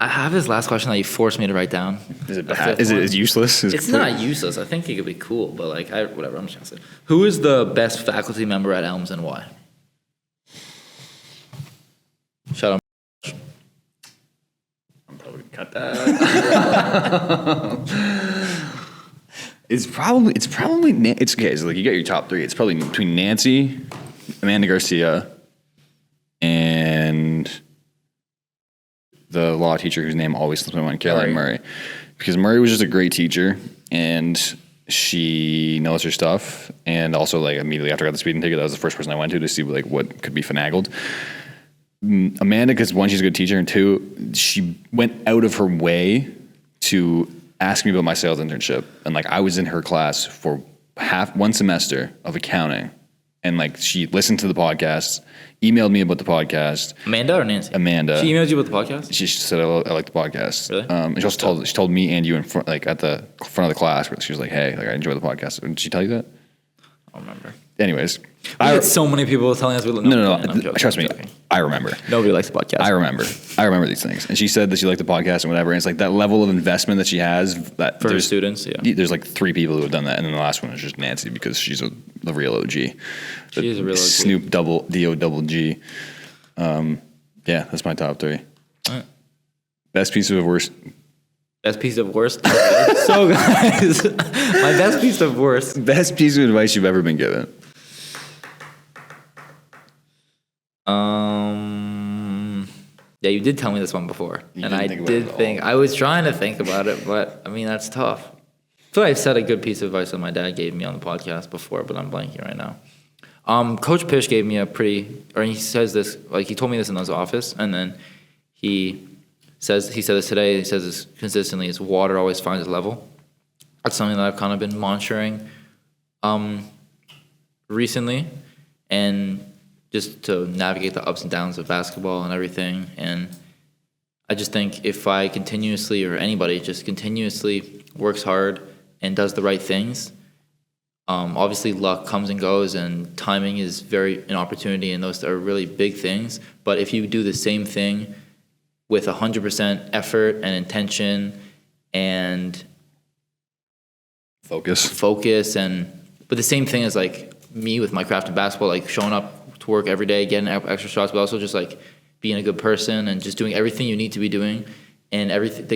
Speaker 1: I have this last question that you forced me to write down.
Speaker 2: Is it bad? Is it useless?
Speaker 1: It's not useless. I think it could be cool, but like, whatever. I'm just gonna say. Who is the best faculty member at Elms and why? Shout out.
Speaker 2: I'm probably gonna cut that. It's okay. So like you got your top 3. It's probably between Nancy, Amanda Garcia, and the law teacher whose name always slips my mind, Caroline Murray. Because Murray was just a great teacher, and she knows her stuff. And also, like, immediately after I got the speeding ticket, that was the first person I went to see like what could be finagled. Amanda, because 1, she's a good teacher, and 2, she went out of her way to ask me about my sales internship. And like, I was in her class for 1 semester of accounting. And like, she listened to the podcast, emailed me about the podcast.
Speaker 1: Amanda or Nancy?
Speaker 2: Amanda.
Speaker 1: She emailed you about the podcast?
Speaker 2: She said, I like the podcast.
Speaker 1: Really?
Speaker 2: And she also told me and you in front, like at the front of the class, where she was like, hey, like I enjoy the podcast. Did she tell you that?
Speaker 1: I don't remember.
Speaker 2: Anyways.
Speaker 1: We had so many people telling us.
Speaker 2: No. Trust me. I remember.
Speaker 1: Nobody likes the podcast.
Speaker 2: I remember these things. And she said that she liked the podcast and whatever. And it's like that level of investment that she has. That
Speaker 1: for her students, yeah.
Speaker 2: There's like 3 people who have done that. And then the last one is just Nancy because she's the real OG.
Speaker 1: She is a real OG.
Speaker 2: Snoop D-O double G. Yeah, that's my top 3.
Speaker 1: All right.
Speaker 2: Best piece of worst.
Speaker 1: Best piece of worst? So, guys, my best piece of worst.
Speaker 2: Best piece of advice you've ever been given.
Speaker 1: Yeah, you did tell me this one before, and I
Speaker 2: think
Speaker 1: I was trying to think about it, but I mean that's tough. So I've said a good piece of advice that my dad gave me on the podcast before, but I'm blanking right now. Coach Pish gave me he says this, like he told me this in his office, and then he said this today. He says this consistently: "Is water always finds its level." That's something that I've kind of been monitoring recently, and just to navigate the ups and downs of basketball and everything. And I just think if I continuously, or anybody just continuously works hard and does the right things, obviously luck comes and goes, and timing is an opportunity, and those are really big things. But if you do the same thing with 100% effort and intention and
Speaker 2: focus,
Speaker 1: but the same thing as like me with my craft in basketball, like showing up to work every day, getting extra shots, but also just like being a good person and just doing everything you need to be doing, and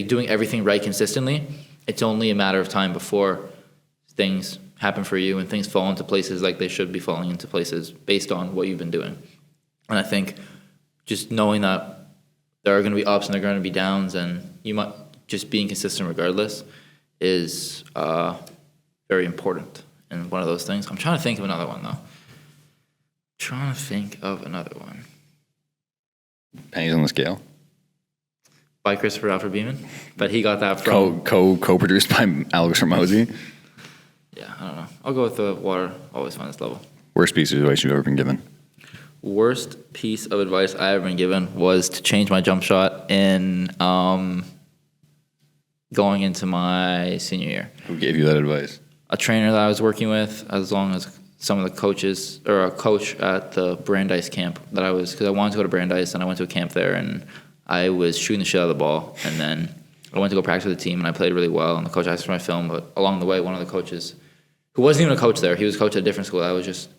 Speaker 1: doing everything right consistently. It's only a matter of time before things happen for you and things fall into places like they should be falling into places based on what you've been doing. And I think just knowing that there are going to be ups and there are going to be downs, and you might just being consistent regardless is very important. And one of those things. I'm trying to think of another one though.
Speaker 2: Pennies on the scale.
Speaker 1: By Christopher Alfred Beeman, but he got that from
Speaker 2: Co-produced by Alex Ramosi.
Speaker 1: Yeah, I don't know. I'll go with the water. Always find this level.
Speaker 2: Worst piece of advice you've ever been given?
Speaker 1: Worst piece of advice I ever been given was to change my jump shot in going into my senior year.
Speaker 2: Who gave you that advice?
Speaker 1: A trainer that I was working with, as long as some of the coaches, or a coach at the Brandeis camp that I was, because I wanted to go to Brandeis and I went to a camp there and I was shooting the shit out of the ball. And then I went to go practice with the team and I played really well. And the coach asked for my film, but along the way, one of the coaches, who wasn't even a coach there, he was a coach at a different school. I was just,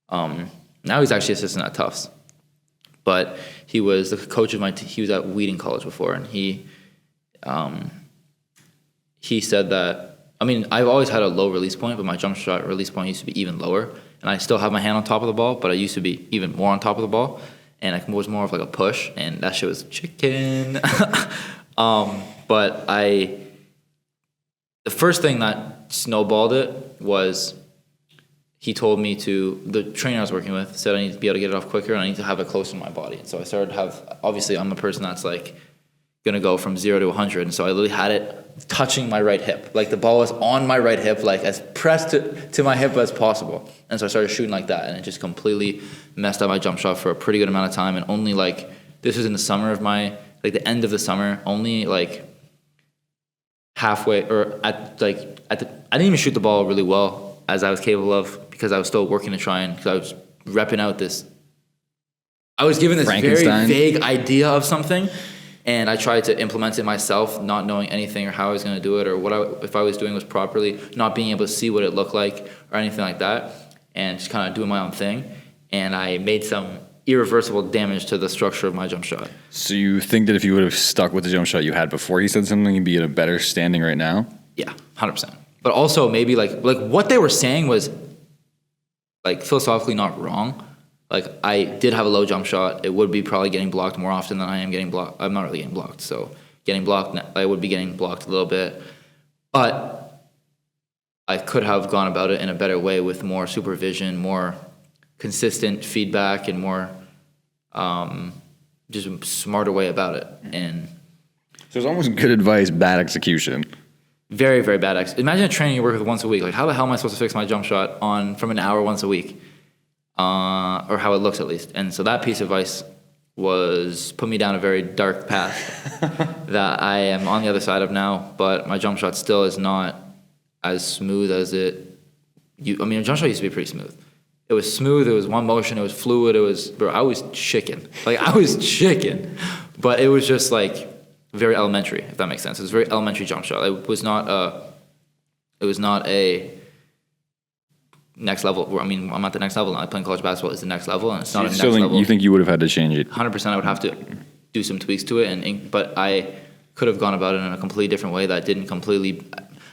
Speaker 1: now he's actually assistant at Tufts. But he was the coach of my team. He was at Wheaton College before, and he said that, I mean, I've always had a low release point, but my jump shot release point used to be even lower. And I still have my hand on top of the ball, but I used to be even more on top of the ball. And it was more of like a push, and that shit was chicken. But the first thing that snowballed it was he told me the trainer I was working with said I need to be able to get it off quicker and I need to have it close to my body. And so I started to have, obviously I'm a person that's like going to go from 0 to 100. And so I literally had it touching my right hip. Like the ball was on my right hip, like as pressed to my hip as possible. And so I started shooting like that, and it just completely messed up my jump shot for a pretty good amount of time. And only like, this was in the summer of the end of the summer, only like halfway or I didn't even shoot the ball really well as I was capable of, because I was still working to try and, because I was repping out this, I was given this very vague idea of something, and I tried to implement it myself, not knowing anything or how I was going to do it, or if I was doing was properly, not being able to see what it looked like or anything like that, and just kind of doing my own thing. And I made some irreversible damage to the structure of my jump shot.
Speaker 2: So you think that if you would have stuck with the jump shot you had before he said something, you'd be in a better standing right now?
Speaker 1: Yeah, 100%. But also maybe like what they were saying was like philosophically not wrong. Like I did have a low jump shot. It would be probably getting blocked more often than I am getting blocked. I'm not really getting blocked. So getting blocked, I would be getting blocked a little bit. But I could have gone about it in a better way with more supervision, more consistent feedback, and more just a smarter way about it. And
Speaker 2: so it's almost good advice, bad execution.
Speaker 1: Very, very bad execution. Imagine a trainer you work with once a week. Like, how the hell am I supposed to fix my jump shot from an hour once a week? Or how it looks at least. And so that piece of advice put me down a very dark path that I am on the other side of now, but my jump shot still is not as smooth as a jump shot used to be pretty smooth. It was smooth, it was one motion, it was fluid, I was chicken. Like, I was chicken. But it was just like very elementary, if that makes sense. It was a very elementary jump shot. It was not a next level. I mean, I'm at the next level now. Playing college basketball is the next level, and it's not a next level.
Speaker 2: You think you would have had to change it?
Speaker 1: 100%. I would have to do some tweaks to it, but I could have gone about it in a completely different way that didn't completely.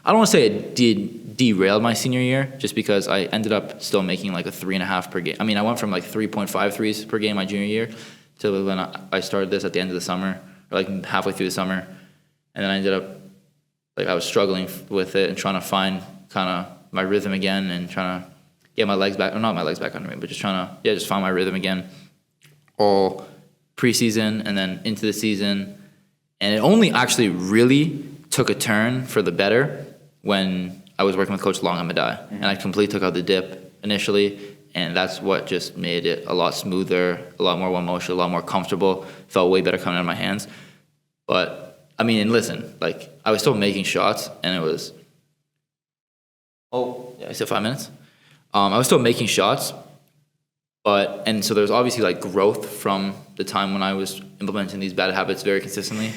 Speaker 1: I don't want to say it derailed my senior year, just because I ended up still making like a 3.5 per game. I mean, I went from like 3.5 threes per game my junior year to when I started this at the end of the summer, or like halfway through the summer, and then I ended up like I was struggling with it and trying to find kind of my rhythm again, and trying to get my legs back, or not my legs back under me, but just trying to just find my rhythm again, all preseason and then into the season. And it only actually really took a turn for the better when I was working with Coach Long at Madai, and I completely took out the dip initially, and that's what just made it a lot smoother, a lot more one motion, a lot more comfortable. Felt way better coming out of my hands. But I mean, and listen, like I was still making shots, and it was. I said 5 minutes. I was still making shots, and so there's obviously like growth from the time when I was implementing these bad habits very consistently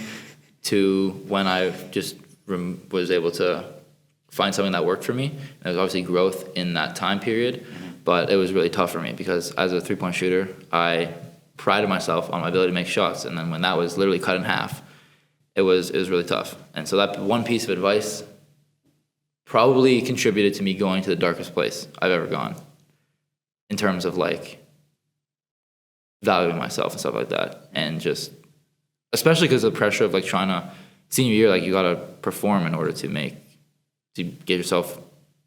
Speaker 1: to when I just was able to find something that worked for me. And there was obviously growth in that time period, but it was really tough for me because as a three-point shooter, I prided myself on my ability to make shots, and then when that was literally cut in half, it was really tough. And so that one piece of advice probably contributed to me going to the darkest place I've ever gone in terms of like valuing myself and stuff like that, and just especially because of the pressure of like trying to senior year, like you got to perform in order to get yourself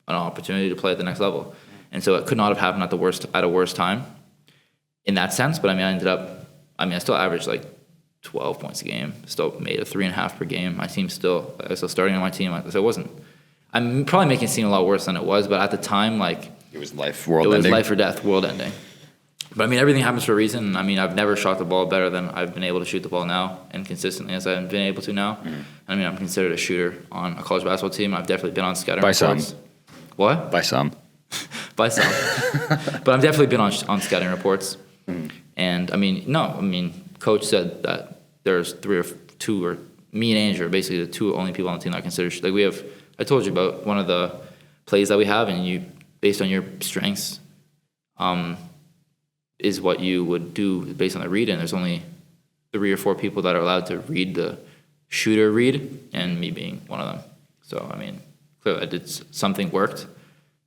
Speaker 1: an opportunity to play at the next level. And so it could not have happened at a worse time in that sense. But I mean, I still averaged like 12 points a game, still made a 3.5 per game. My team still starting on my team. So I'm probably making it seem a lot worse than it was, but at the time, like,
Speaker 2: it was life or
Speaker 1: death, world ending. But I mean, everything happens for a reason. I mean, I've never shot the ball better than I've been able to shoot the ball now, and consistently as I've been able to now. Mm-hmm. I mean, I'm considered a shooter on a college basketball team. I've definitely been on scouting reports.
Speaker 2: By some.
Speaker 1: What?
Speaker 2: By some.
Speaker 1: By some. But I've definitely been on scouting reports. Mm-hmm. And I mean, coach said that there's 3 or 2, or me and Andrew are basically the 2 only people on the team that are considered. Like, we have, I told you about one of the plays that we have, and you, based on your strengths, is what you would do based on the read, and there's only 3 or 4 people that are allowed to read the shooter read, and me being one of them. So, I mean, clearly I did something worked.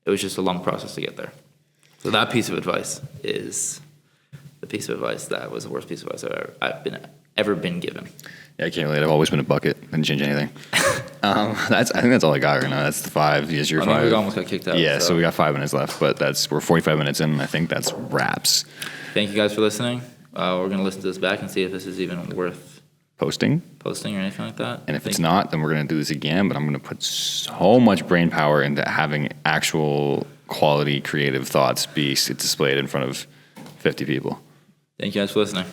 Speaker 1: It was just a long process to get there. So that piece of advice is the piece of advice that was the worst piece of advice I've ever been given.
Speaker 2: Yeah, I can't relate. I've always been a bucket. Didn't change anything. I think that's all I got right now. That's the 5. Yes, you're 5.
Speaker 1: We almost got kicked out.
Speaker 2: Yeah, so we got 5 minutes left, but we're 45 minutes in, and I think that's wraps.
Speaker 1: Thank you guys for listening. We're going to listen to this back and see if this is even worth
Speaker 2: posting
Speaker 1: or anything like that.
Speaker 2: And if it's not, then we're going to do this again, but I'm going to put so much brain power into having actual quality creative thoughts be displayed in front of 50 people.
Speaker 1: Thank you guys for listening.